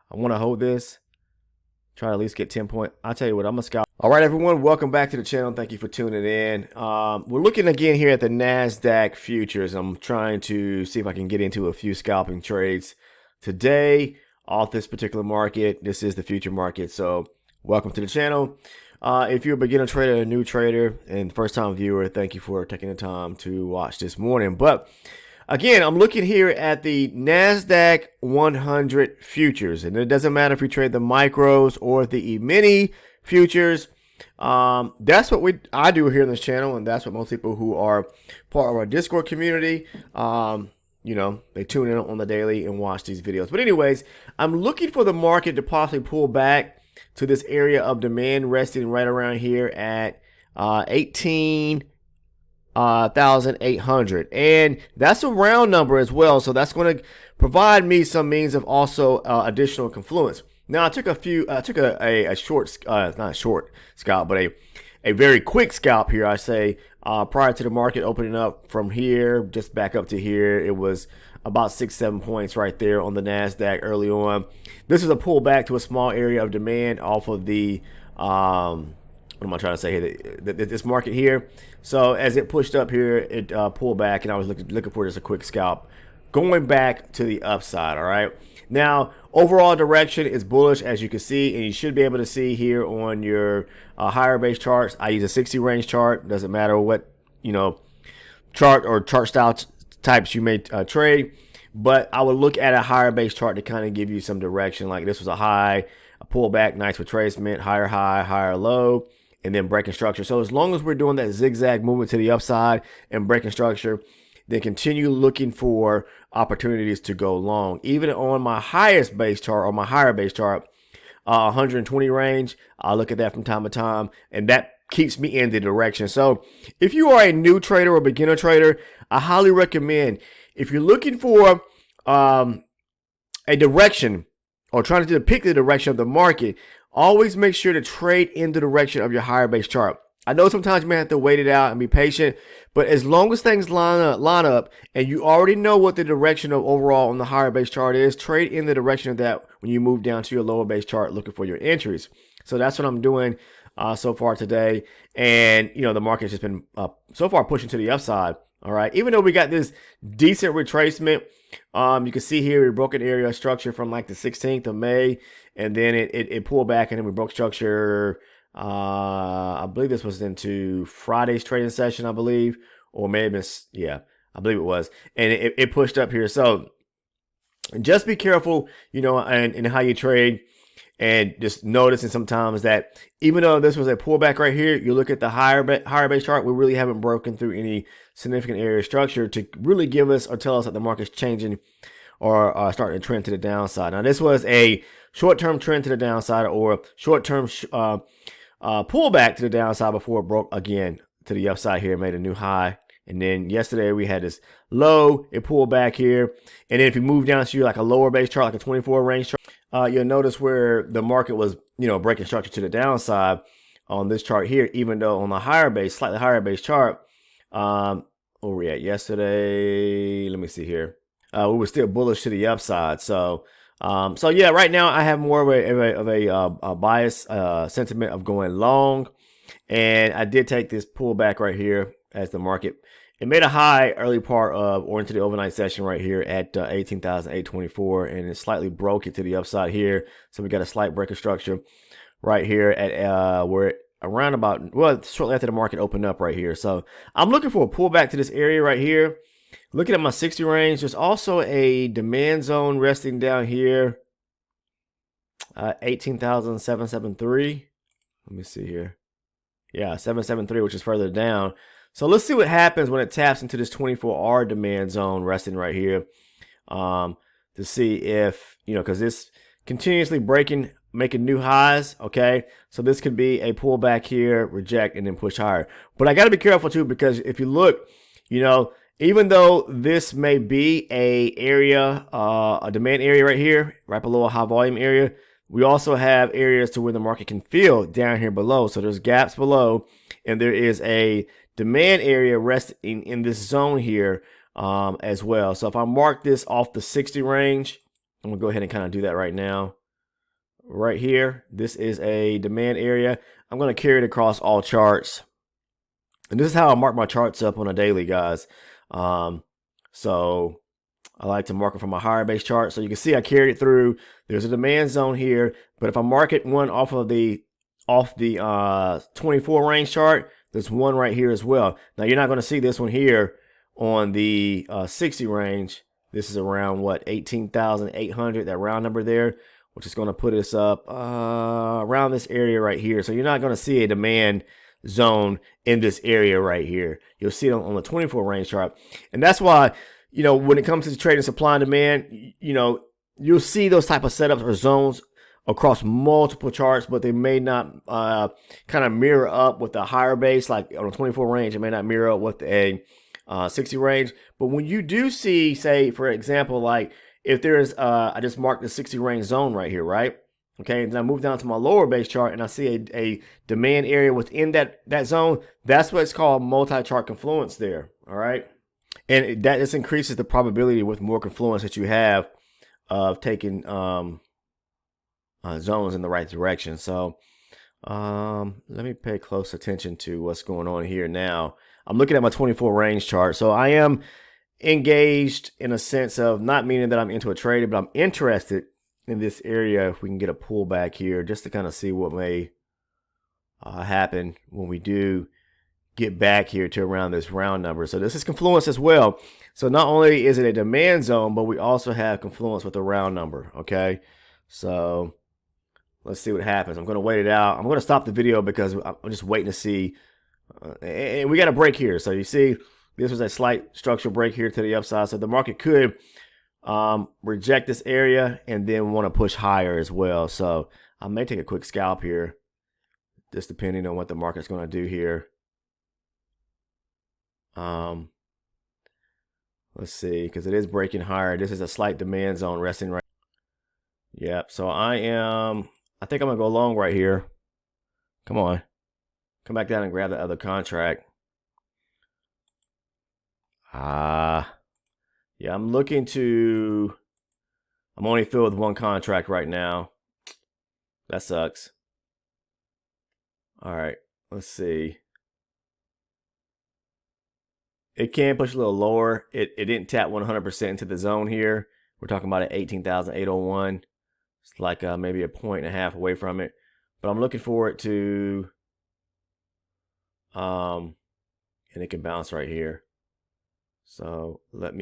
I want to hold this, try to at least get 10 points. I'll tell you what, I'm going to scalp. All right, everyone, welcome back to the channel. Thank you for tuning in. We're looking again here at the NASDAQ futures. I'm trying to see if I can get into a few scalping trades today off this particular market. This is the future market, so welcome to the channel. If you're a beginner trader, a new trader, and first time viewer, thank you for taking the time to watch this morning. But again, I'm looking here at the NASDAQ 100 futures, and it doesn't matter if you trade the micros or the E-mini futures. That's what I do here on this channel, and that's what most people who are part of our Discord community, you know, they tune in on the daily and watch these videos. But anyways, I'm looking for the market to possibly pull back to this area of demand, resting right around here at 18,800, and that's a round number as well, so that's going to provide me some means of also additional confluence. Now I took a short, not a short scalp, but a very quick scalp here, I say, prior to the market opening up from here just back up to here. It was about 6-7 points right there on the NASDAQ early on. This is a pullback to a small area of demand off of the what am I trying to say here? This market here. So as it pushed up here, it pulled back, and I was looking for just a quick scalp going back to the upside. All right. Now, overall direction is bullish, as you can see, and you should be able to see here on your higher base charts. I use a 60 range chart. Doesn't matter what, you know, chart or chart style types you may trade, but I would look at a higher base chart to kind of give you some direction. Like this was a high, a pullback, nice retracement, higher high, higher low, and then breaking structure. So as long as we're doing that zigzag movement to the upside and breaking structure, then continue looking for opportunities to go long. Even on my highest base chart or my higher base chart, 120 range, I look at that from time to time, and that keeps me in the direction. So if you are a new trader or beginner trader, I highly recommend, if you're looking for a direction or trying to pick the direction of the market, always make sure to trade in the direction of your higher base chart. I know sometimes you may have to wait it out and be patient, but as long as things line up and you already know what the direction of overall on the higher base chart is, trade in the direction of that when you move down to your lower base chart looking for your entries. So that's what I'm doing so far today. And, you know, the market's just been so far pushing to the upside. All right. Even though we got this decent retracement, you can see here we broke an area of structure from like the 16th of May, and then it pulled back, and then we broke structure. I believe this was into Friday's trading session, I believe, or maybe yeah, I believe it was, and it pushed up here. So just be careful, you know, and how you trade, and just noticing sometimes that even though this was a pullback right here, you look at the higher base chart, we really haven't broken through any significant area of structure to really give us or tell us that the market's changing or starting to trend to the downside. Now this was a short-term trend to the downside, or short-term pullback to the downside before it broke again to the upside here, made a new high. And then yesterday we had this low, it pulled back here. And then if you move down to like a lower base chart, like a 24 range chart, you'll notice where the market was, you know, breaking structure to the downside on this chart here, even though on the higher base, slightly higher base chart, where we at yesterday, let me see here, we were still bullish to the upside. So yeah, right now I have more of a bias sentiment of going long, and I did take this pullback right here as the market. It made a high early part of or into the overnight session right here at 18,824, and it slightly broke it to the upside here. So we got a slight break of structure right here at where around about, well, shortly after the market opened up right here. So I'm looking for a pullback to this area right here. Looking at my 60 range, there's also a demand zone resting down here, 18,773. Let me see here. Yeah, 773, which is further down. So let's see what happens when it taps into this 24-hour demand zone resting right here, to see if, you know, because this continuously breaking, making new highs. Okay, so this could be a pullback here, reject, and then push higher. But I got to be careful too, because if you look, you know, even though this may be a demand area right here, right below a high volume area, we also have areas to where the market can fill down here below. So there's gaps below, and there is a demand area resting in this zone here as well. So if I mark this off the 60 range, I'm gonna go ahead and kind of do that right now. right here. This is a demand area. I'm going to carry it across all charts. And this is how I mark my charts up on a daily, guys. So I like to mark it from a higher base chart. So you can see I carried it through. There's a demand zone here, but if I mark it one off the 24 range chart, there's one right here as well. Now you're not going to see this one here on the 60 range. This is around what, 18,800, that round number there, which is going to put us up around this area right here. So you're not going to see a demand zone in this area right here. You'll see it on the 24 range chart. And that's why, you know, when it comes to trading supply and demand, you know, you'll see those type of setups or zones across multiple charts, but they may not kind of mirror up with a higher base. Like on a 24 range, it may not mirror up with a 60 range. But when you do see, say, for example, like if there's, I just marked the 60 range zone right here, right? Okay, and then I move down to my lower base chart and I see a demand area within that zone. That's what it's called multi-chart confluence there, all right? And that just increases the probability with more confluence that you have of taking zones in the right direction. So let me pay close attention to what's going on here now. I'm looking at my 24 range chart. So I am engaged in a sense of not meaning that I'm into a trade, but I'm interested in this area. If we can get a pullback here just to kind of see what may happen when we do get back here to around this round number. So this is confluence as well. So not only is it a demand zone, but we also have confluence with a round number. Okay, so let's see what happens. I'm going to wait it out. I'm going to stop the video because I'm just waiting to see. And we got a break here. So you see, this was a slight structural break here to the upside. So the market could reject this area and then want to push higher as well. So I may take a quick scalp here, just depending on what the market's going to do here. Let's see, because it is breaking higher. This is a slight demand zone resting right. Yep. So I think I'm gonna go long right here. Come on, come back down and grab the other contract. Yeah, I'm looking to. I'm only filled with one contract right now. That sucks. All right, let's see. It can push a little lower. It didn't tap 100% into the zone here. We're talking about at 18,801. It's like maybe a 1.5 away from it. But I'm looking for it to, and it can bounce right here. So I'm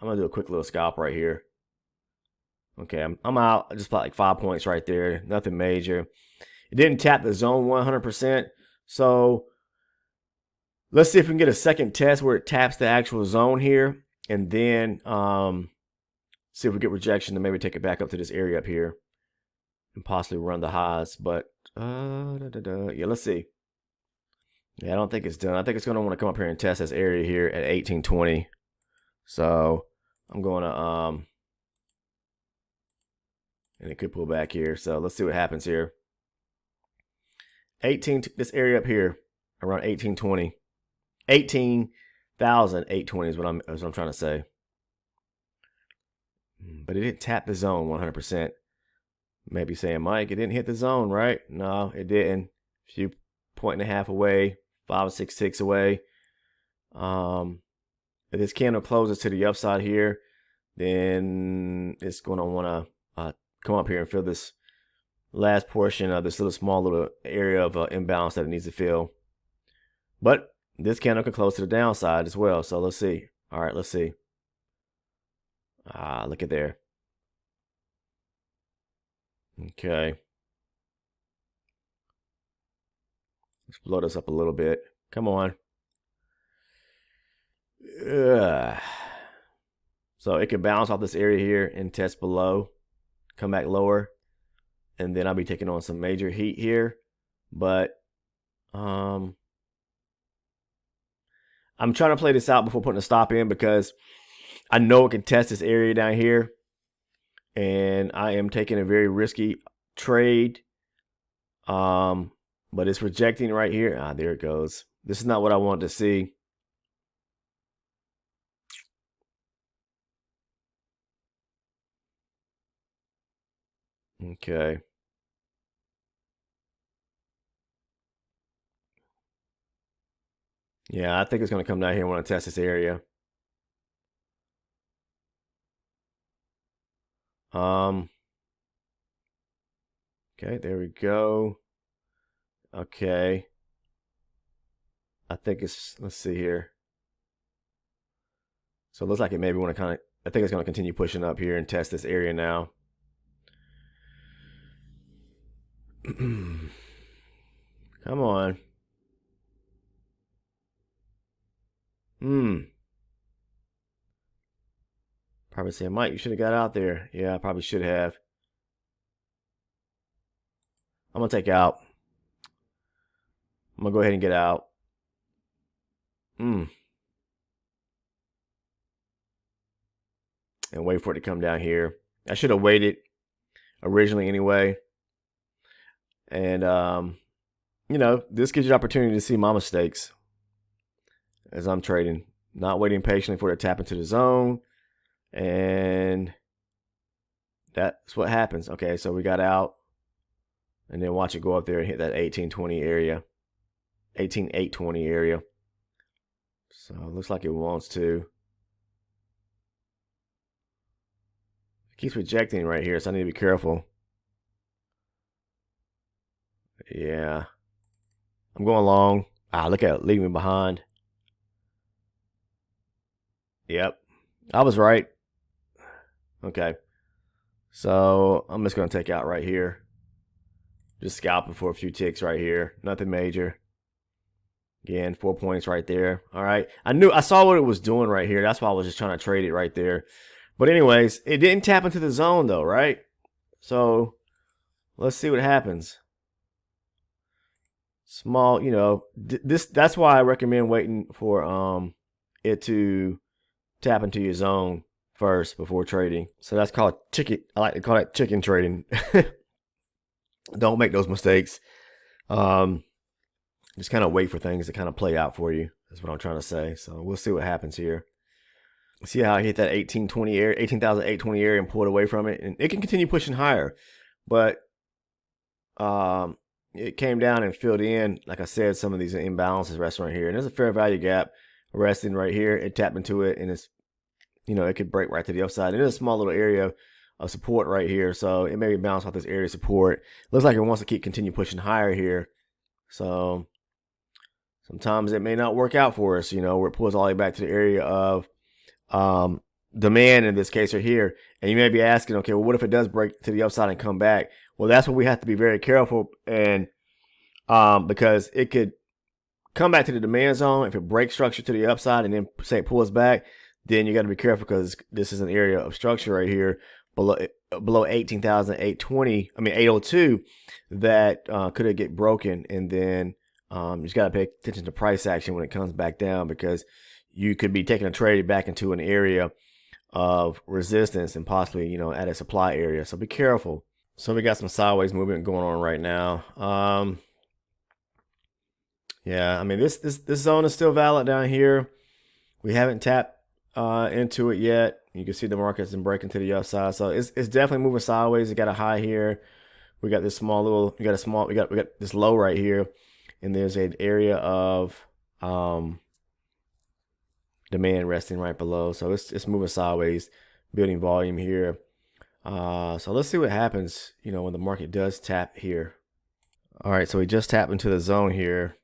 gonna do a quick little scalp right here. Okay, I'm out. I just bought like 5 points right there. Nothing major. It didn't tap the zone 100%. So let's see if we can get a second test where it taps the actual zone here, and then see if we get rejection and maybe take it back up to this area up here and possibly run the highs. But yeah, let's see. Yeah, I don't think it's done. I think it's going to want to come up here and test this area here at 1820. So I'm going to and it could pull back here. So let's see what happens here. This area up here around 1820. 18,820 is what I'm trying to say. But it didn't tap the zone 100%. Maybe saying, Mike, it didn't hit the zone, right? No, it didn't. A few 1.5 away, 5 or 6 ticks away. If this candle closes to the upside here, then it's going to want to come up here and fill this last portion of this small area of imbalance that it needs to fill. But this candle can close to the downside as well. So let's see. All right, let's see. Look at there. Okay. Let's blow this up a little bit. Come on. So it can bounce off this area here and test below, come back lower, and then I'll be taking on some major heat here. But I'm trying to play this out before putting a stop in because I know it can test this area down here, and I am taking a very risky trade. But it's rejecting right here. There it goes. This is not what I wanted to see. Okay. Yeah, I think it's going to come down here and want to test this area. Okay, there we go. Okay. I think it's, let's see here. So it looks like it maybe want to kind of, I think it's going to continue pushing up here and test this area now. Come on. Probably saying, Mike, you should have got out there. Yeah, I probably should have. I'm going to take out. I'm going to go ahead and get out. And wait for it to come down here. I should have waited originally anyway. And, you know, this gives you the opportunity to see my mistakes as I'm trading. Not waiting patiently for it to tap into the zone. And that's what happens. Okay, so we got out. And then watch it go up there and hit that 1820 area. 18820 area. So it looks like it wants to. It keeps rejecting right here, so I need to be careful. Yeah. I'm going long. Look at it, leaving me behind. Yep. I was right. Okay. So I'm just going to take out right here. Just scalping for a few ticks right here. Nothing major. Again, 4 points right there. All right. I saw what it was doing right here. That's why I was just trying to trade it right there. But anyways, it didn't tap into the zone though, right? So let's see what happens. Small, you know, that's why I recommend waiting for it to tap into your zone first before trading. So that's called chicken. I like to call that chicken trading. Don't make those mistakes. Just kind of wait for things to kind of play out for you. That's what I'm trying to say. So we'll see what happens here. See how I hit that 1820 area, 18,820 area and pulled away from it, and it can continue pushing higher, but it came down and filled in. Like I said, some of these imbalances resting right here, and there's a fair value gap resting right here. It tapped into it, and it's, you know, it could break right to the upside. And there's a small little area of support right here, so it may bounce off this area of support. Looks like it wants to continue pushing higher here, so sometimes it may not work out for us, you know, where it pulls all the way back to the area of demand in this case right here. And you may be asking, okay, well, what if it does break to the upside and come back? Well, that's what we have to be very careful, and because it could come back to the demand zone. If it breaks structure to the upside and then say it pulls back, then you got to be careful, because this is an area of structure right here below 18,820. I mean 802 that could get broken, and then you just got to pay attention to price action when it comes back down, because you could be taking a trade back into an area of resistance and possibly, you know, at a supply area. So be careful. So we got some sideways movement going on right now. Yeah, I mean this zone is still valid down here. We haven't tapped into it yet. You can see the market's been breaking to the upside, so it's definitely moving sideways. It got a high here. We got this small little. We got this low right here, and there's an area of demand resting right below. So it's moving sideways, building volume here. So let's see what happens, you know, when the market does tap here. All right, so we just tapped into the zone here.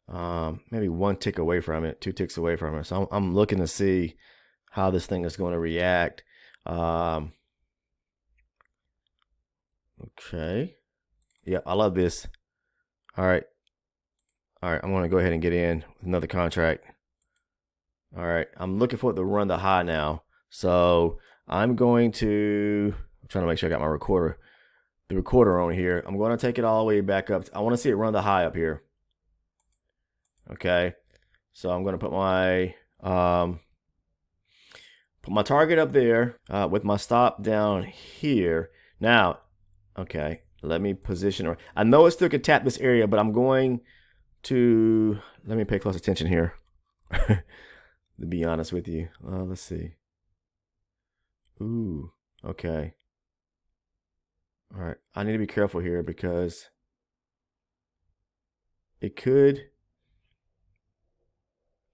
Maybe 1 tick away from it, 2 ticks away from it. So I'm looking to see how this thing is going to react. Okay. Yeah, I love this. All right. I'm going to go ahead and get in with another contract. All right, I'm looking for it to run the high now. So I'm trying to make sure I got my the recorder on here. I'm going to take it all the way back up. I want to see it run the high up here. Okay, so I'm going to put my target up there with my stop down here. Now, okay, let me position her. I know it still could tap this area, but I'm going to, let me pay close attention here. To be honest with you. Let's see. Ooh, okay. All right, I need to be careful here, because it could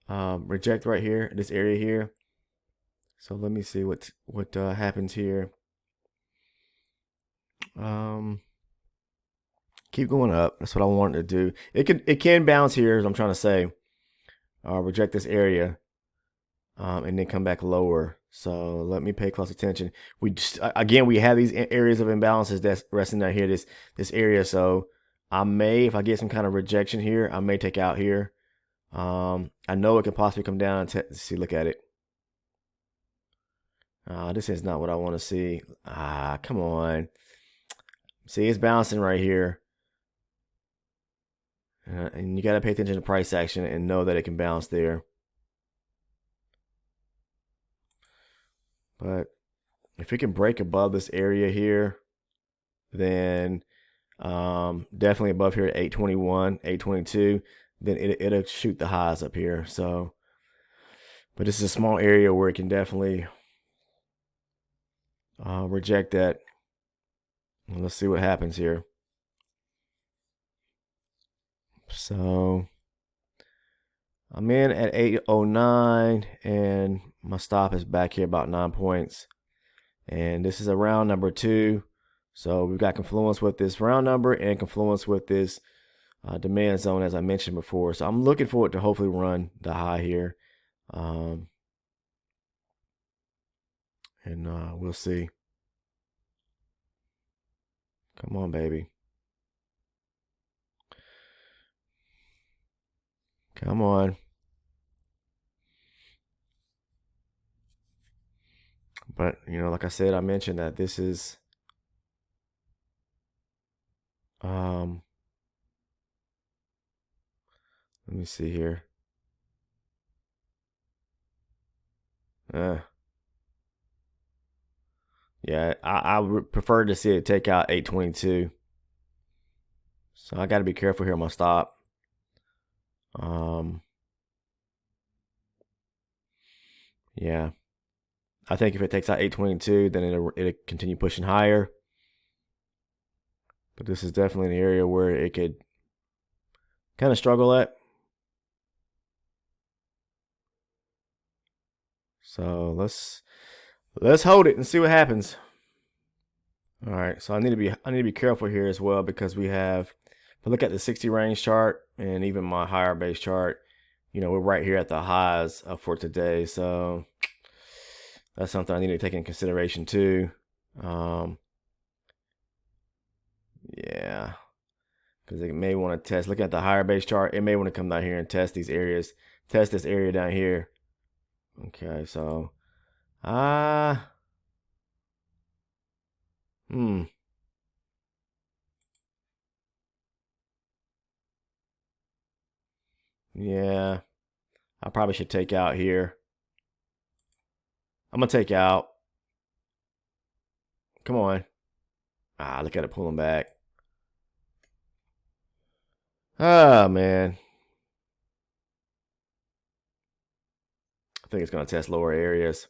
reject right here, this area here. So let me see what happens here. Keep going up. That's what I wanted to do. It can bounce here, as I'm trying to say. Reject this area, and then come back lower. So let me pay close attention. We just, again, we have these areas of imbalances that's resting down here, this area. So I may, if I get some kind of rejection here, I may take out here. I know it could possibly come down and see. Look at it. This is not what I want to see. Come on. See, it's bouncing right here. And you got to pay attention to price action and know that it can bounce there. But if it can break above this area here, then definitely above here at 821, 822, then it'll shoot the highs up here. So, but this is a small area where it can definitely reject that. Let's see what happens here. So I'm in at 809 and my stop is back here about 9 points. And this is a round number 2. So we've got confluence with this round number and confluence with this demand zone, as I mentioned before. So I'm looking forward to hopefully run the high here. And we'll see. Come on, baby. Come on. But, like I said, I mentioned that this is let me see here. Yeah, I would prefer to see it take out 822. So I got to be careful here on my stop. Yeah. I think if it takes out 822, then it'll continue pushing higher. But this is definitely an area where it could kind of struggle at. So let's hold it and see what happens. All right, so I need to be careful here as well, because we have, if I look at the 60 range chart and even my higher base chart, we're right here at the highs for today. So that's something I need to take in consideration too. Yeah, because it may want to test. Looking at the higher base chart, it may want to come down here and test these areas, test this area down here. Okay, so yeah, I probably should take out here. I'm gonna take out. Come on. Look at it pulling back. Man. I think it's gonna test lower areas.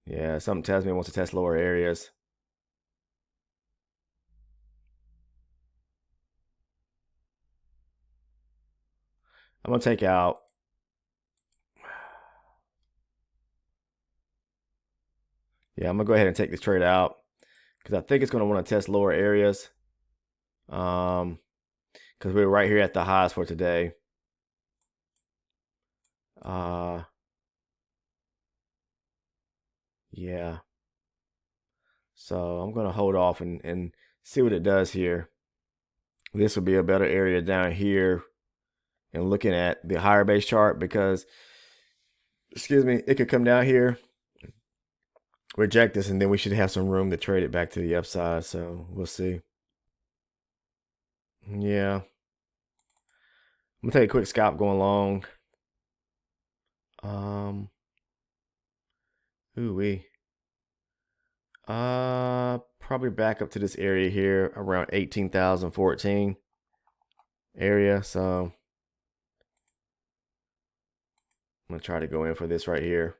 Yeah, something tells me it wants to test lower areas. I'm gonna take out. Yeah, I'm gonna go ahead and take this trade out, because I think it's gonna want to test lower areas. Because we're right here at the highs for today. Yeah. So I'm gonna hold off and see what it does here. This would be a better area down here, and looking at the higher base chart, because, excuse me, it could come down here, reject this, and then we should have some room to trade it back to the upside. So we'll see. Yeah. I'm gonna take a quick scalp going long. Ooh-wee. Probably back up to this area here around 18,014 area. So I'm gonna try to go in for this right here.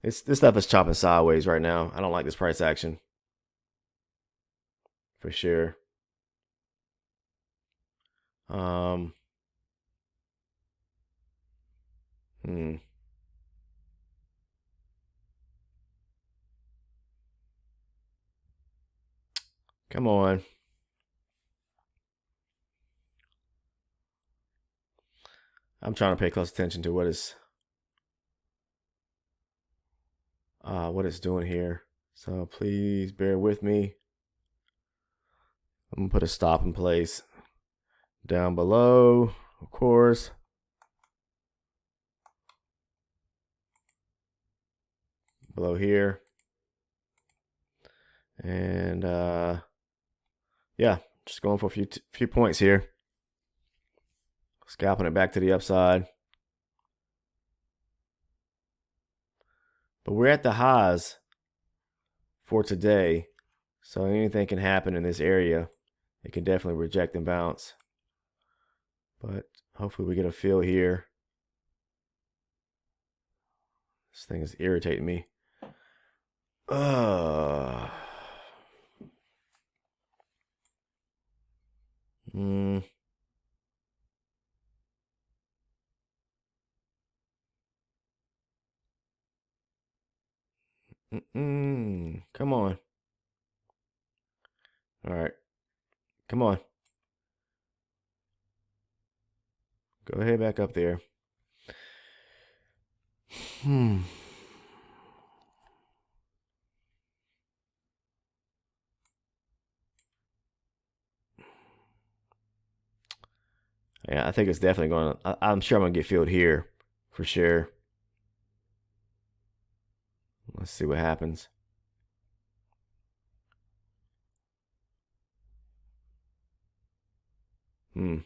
This stuff is chopping sideways right now. I don't like this price action. for sure. Um, hmm. Come on. I'm trying to pay close attention to what it's doing here. So please bear with me. I'm gonna put a stop in place down below, of course. Below here. And yeah, just going for a few points here. Scalping it back to the upside. But we're at the highs for today. So anything can happen in this area. It can definitely reject and bounce. But hopefully we get a feel here. This thing is irritating me. Mm. Come on. All right. Come on. Go ahead back up there. Hmm. Yeah, I think it's definitely going to, I'm sure I'm going to get filled here for sure. Let's see what happens. Hmm.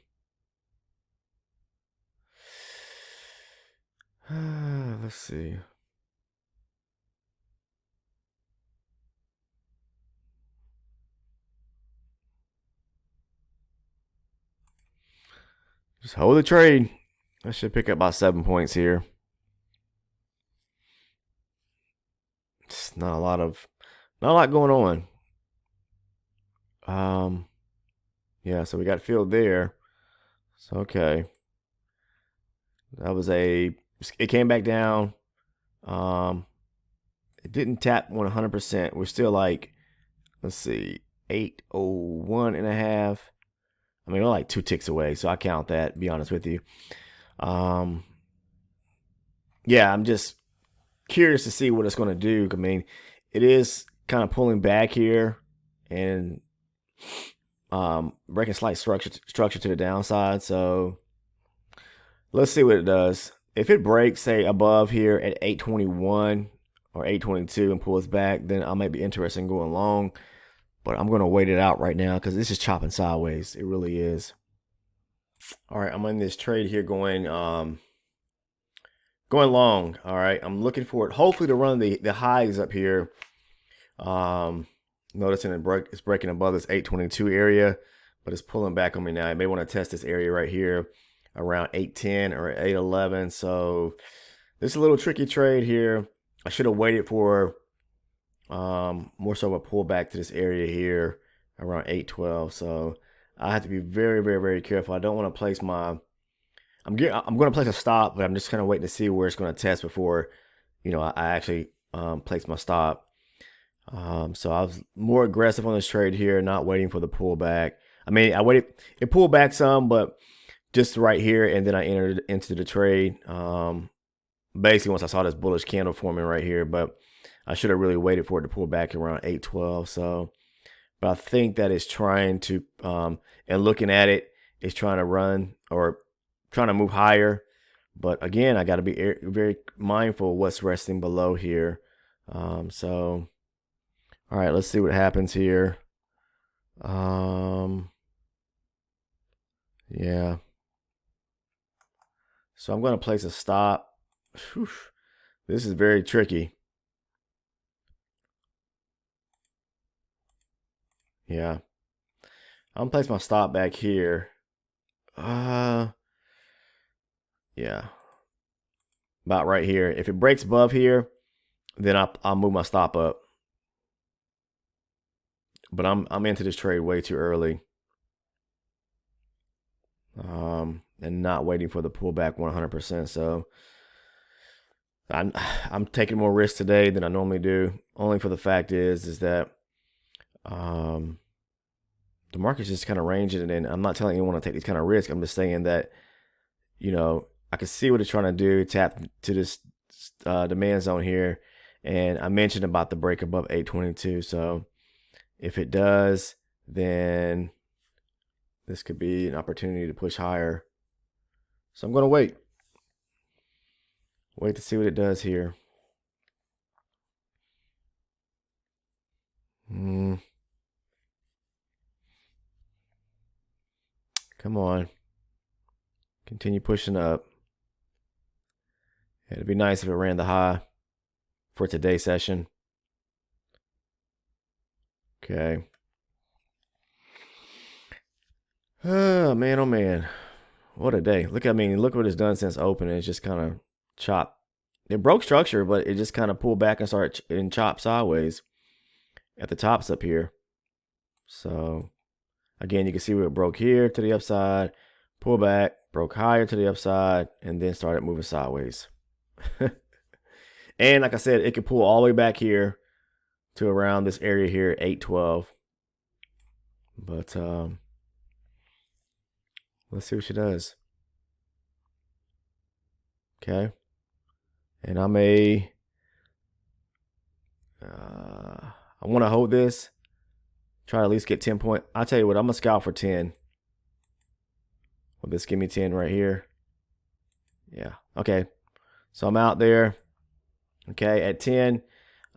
Let's see. Just hold the trade. I should pick up about 7 points here. It's not a lot going on. Yeah, so we got filled there. So okay. It came back down. It didn't tap 100%. We're still like, let's see, 801 and a half. I mean, we're like 2 ticks away, so I count that, be honest with you. Um, yeah, I'm just curious to see what it's going to do. I mean, it is kind of pulling back here and breaking slight structure to the downside. So let's see what it does. If it breaks, say, above here at 821 or 822 and pulls back, then I might be interested in going long. But I'm going to wait it out right now because this is chopping sideways. It really is. All right, I'm in this trade here going long. All right, I'm looking for it. Hopefully to run the highs up here. Noticing it's breaking above this 822 area, but it's pulling back on me now. I may want to test this area right here around 810 or 811. So this is a little tricky trade here. I should have waited for more so of a pullback to this area here around 812. So I have to be very, very, very careful. I don't want to place I'm going to place a stop, but I'm just kind of waiting to see where it's going to test before, I actually place my stop. So I was more aggressive on this trade here, not waiting for the pullback. I mean, I waited, it pulled back some, but just right here, and then I entered into the trade. Basically, once I saw this bullish candle forming right here, but I should have really waited for it to pull back around 812. So, but I think that it's trying to, and looking at it, it's trying to run or trying to move higher. But again, I got to be very mindful of what's resting below here. So, all right, let's see what happens here. Yeah. So I'm going to place a stop. Whew. This is very tricky. Yeah. I'm going to place my stop back here. Yeah. About right here. If it breaks above here, then I'll move my stop up. but I'm into this trade way too early. And not waiting for the pullback 100%. So I'm taking more risks today than I normally do. Only for the fact is that the market's just kind of ranging, and I'm not telling anyone to take these kind of risks. I'm just saying that I can see what it's trying to do, tap to this demand zone here, and I mentioned about the break above 822. So if it does, then this could be an opportunity to push higher. So I'm going to wait to see what it does here. Come on. Continue pushing up. It'd be nice if it ran the high for today's session. Okay. Oh man. What a day. Look what it's done since opening. It's just kind of chopped. It broke structure, but it just kind of pulled back and started and chopped sideways at the tops up here. So again, you can see where it broke here to the upside, pull back, broke higher to the upside, and then started moving sideways. And like I said, it could pull all the way back here to around this area here, 812. But let's see what she does. Okay. And I want to hold this. Try to at least get 10 points. I'll tell you what, I'm going to scalp for 10. Will this give me 10 right here? Yeah. Okay. So I'm out there. Okay, at 10.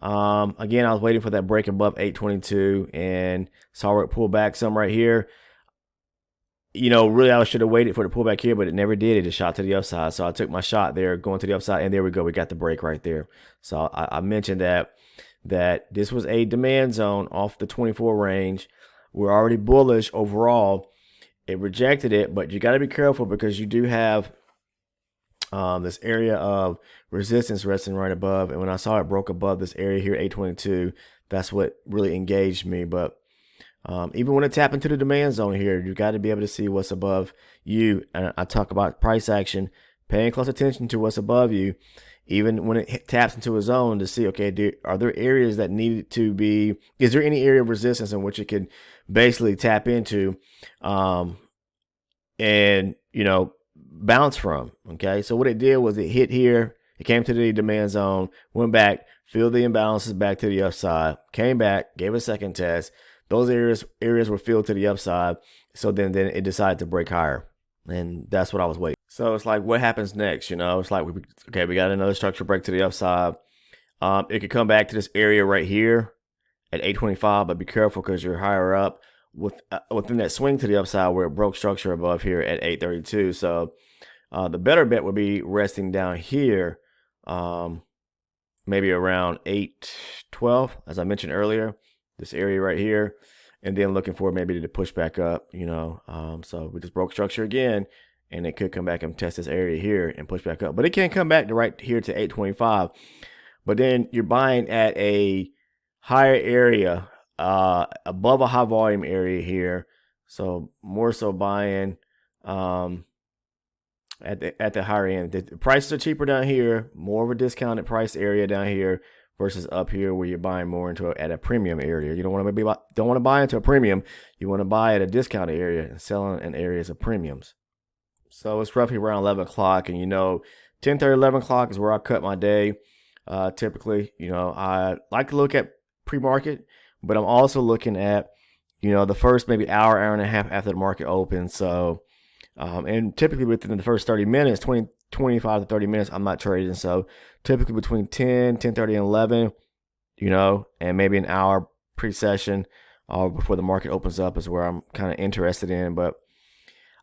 Again, I was waiting for that break above 822 and saw it pull back some right here. Really I should have waited for the pullback here, but it never did. It just shot to the upside. So I took my shot there, going to the upside, and there we go. We got the break right there. So I mentioned that this was a demand zone off the 24 range. We're already bullish overall. It rejected it, but you got to be careful because you do have this area of resistance resting right above. And when I saw it broke above this area here, 822, that's what really engaged me. But even when it tapped into the demand zone here, you got to be able to see what's above you. And I talk about price action, paying close attention to what's above you, even when it taps into a zone to see, okay, are there areas that need to be, is there any area of resistance in which it can basically tap into and, bounce from. Okay, so what it did was it hit here, it came to the demand zone, went back, filled the imbalances back to the upside, came back, gave a second test. Those areas were filled to the upside. So then it decided to break higher, and that's what I was waiting. So it's like, what happens next? It's like, we got another structure break to the upside. It could come back to this area right here at 825, but be careful because you're higher up within that swing to the upside where it broke structure above here at 832. So the better bet would be resting down here, maybe around 812, as I mentioned earlier, this area right here, and then looking for maybe to push back up, so we just broke structure again, and it could come back and test this area here and push back up, but it can't come back to right here to 825. But then you're buying at a higher area, above a high volume area here, so more so buying at the higher end. The prices are cheaper down here, more of a discounted price area down here versus up here where you're buying more at a premium area. You don't want to buy into a premium. You want to buy at a discounted area and sell in areas of premiums. So it's roughly around 11 o'clock, and 10:30, 11 o'clock is where I cut my day. Typically, I like to look at pre-market, but I'm also looking at, the first maybe hour and a half after the market opens. So, and typically within the first 30 minutes, 25 to 30 minutes, I'm not trading. So typically between 10, 10:30 and 11, and maybe an hour pre-session before the market opens up is where I'm kind of interested in. But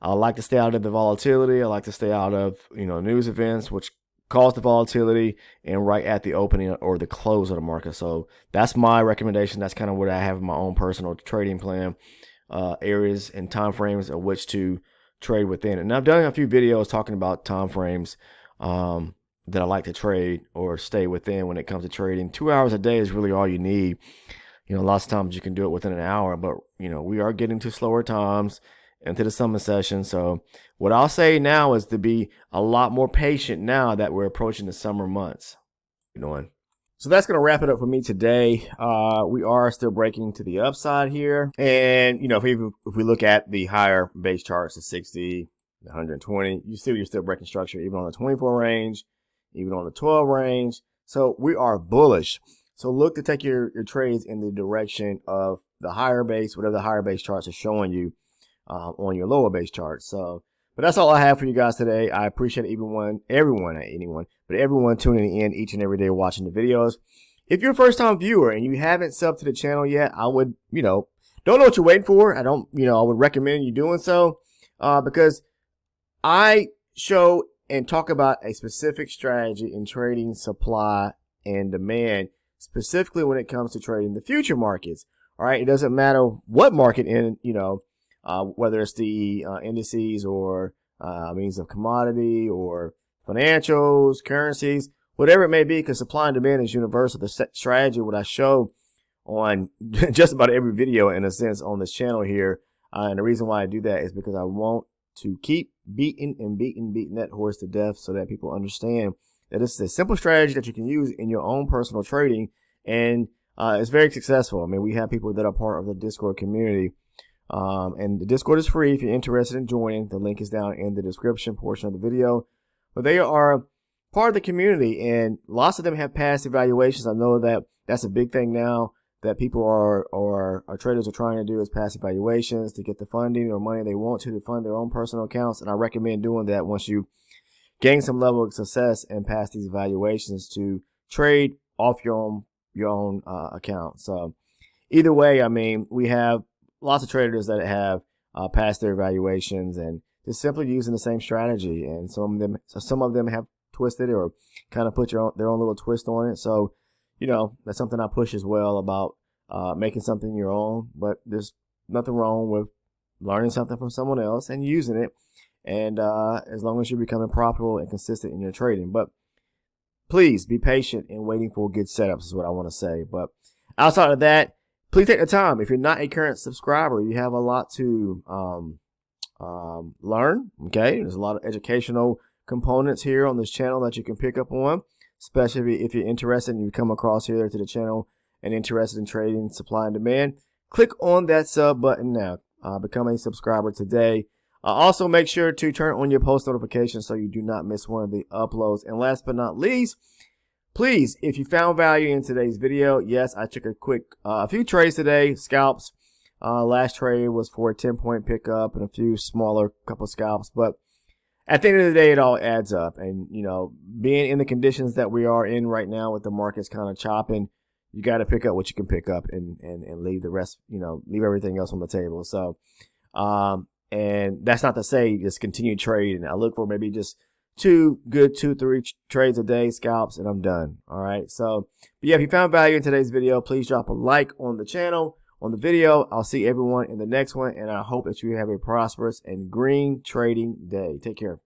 I like to stay out of the volatility. I like to stay out of, news events, which cause the volatility, and right at the opening or the close of the market. So that's my recommendation. That's kind of what I have in my own personal trading plan, areas and time frames of which to trade within. And I've done a few videos talking about time frames that I like to trade or stay within when it comes to trading. 2 hours a day is really all you need Lots of times you can do it within an hour, but we are getting to slower times into the summer session. So what I'll say now is to be a lot more patient now that we're approaching the summer months. So that's going to wrap it up for me today. We are still breaking to the upside here. And, if we look at the higher base charts, the 60, the 120, you see you're still breaking structure, even on the 24 range, even on the 12 range. So we are bullish. So look to take your trades in the direction of the higher base, whatever the higher base charts are showing you on your lower base charts. So, but that's all I have for you guys today. I appreciate everyone tuning in each and every day watching the videos. If you're a first-time viewer and you haven't subbed to the channel yet, I would, don't know what you're waiting for. I would recommend you doing so because I show and talk about a specific strategy in trading supply and demand, specifically when it comes to trading the future markets. All right, it doesn't matter what market whether it's the indices or means of commodity or financials, currencies, whatever it may be, because supply and demand is universal. The strategy, what I show on just about every video, in a sense, on this channel here, and the reason why I do that is because I want to keep beating that horse to death so that people understand that it's a simple strategy that you can use in your own personal trading, and it's very successful. I mean, we have people that are part of the Discord community. And the Discord is free if you're interested in joining. The link is down in the description portion of the video. But they are part of the community, and lots of them have passed evaluations. I know that that's a big thing now that people or traders are trying to do, is pass evaluations to get the funding or money they want to fund their own personal accounts. And I recommend doing that once you gain some level of success and pass these evaluations to trade off your own account. So either way, I mean, we have lots of traders that have passed their evaluations and just simply using the same strategy. And some of them have twisted it or kind of put their own little twist on it. So, that's something I push as well about making something your own. But there's nothing wrong with learning something from someone else and using it. And as long as you're becoming profitable and consistent in your trading. But please be patient in waiting for good setups is what I want to say. But outside of that, please take the time. If you're not a current subscriber, you have a lot to learn. Okay, there's a lot of educational components here on this channel that you can pick up on, especially if you're interested and you come across here to the channel and interested in trading supply and demand. Click on that sub button now. Become a subscriber today. Also, make sure to turn on your post notifications so you do not miss one of the uploads. And last but not least, please, if you found value in today's video, yes, I took a few trades today, scalps. Last trade was for a 10-point pickup and a few smaller couple scalps. But at the end of the day, it all adds up. And, being in the conditions that we are in right now with the markets kind of chopping, you got to pick up what you can pick up and leave the rest, leave everything else on the table. So, and that's not to say just continue trading. I look for maybe just 2, 3 trades a day, scalps, and I'm done. All right. So, but yeah, if you found value in today's video, please drop a like on the channel, on the video. I'll see everyone in the next one, and I hope that you have a prosperous and green trading day. Take care.